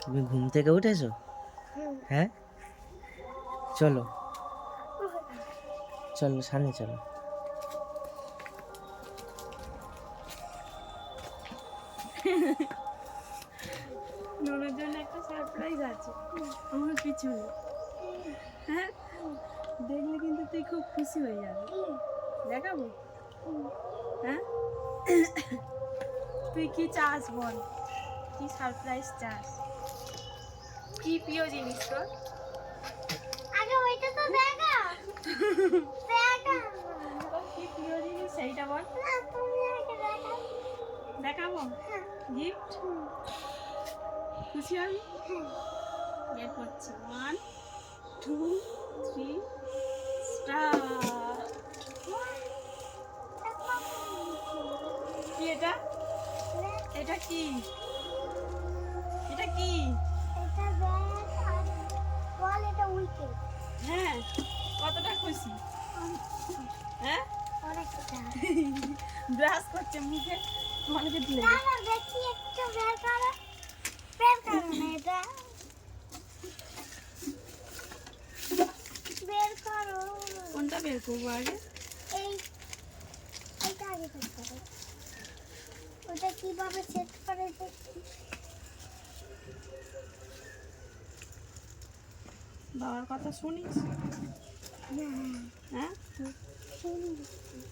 তুমি ঘুম থেকে উঠেছো? হ্যাঁ, চলো চলো সামনে চলো। নোনোর জন্য একটা সারপ্রাইজ আছে আমার পিছনে। হ্যাঁ, দেখলে কিন্তু তুই খুব খুশি হয়ে যাবি। দেখাবো? হ্যাঁ, তুই কি চাস বল, কি সারপ্রাইজ চাস, কি প্রিয় জিনিস তোর? আগে ওইটা তো দেখা দেখা তোর কি প্রিয় জিনিস সেইটা বল। না তুমি আগে দেখা। দেখাবো হ্যাঁ গিফট, খুশি হবি? বের করছি, 1 2 3 স্টার্ট। কি এটা? এটা কি? এটা কি? এটা ব্যাগ আর বল এটা উইকেট। হ্যাঁ, কতটা খুশি? হ্যাঁ, অনেকটা। ব্রাশ করছে মুখে, অনেকে দিলে না না দেখি একটু বের করো, বের করো না এটা, বের করো। কোনটা বের করবো আগে? এই এটা আগে বের করো, ওটা কিভাবে সেট করে দেখি। বাবার কথা শুনিস? না হ্যাঁ, শুনি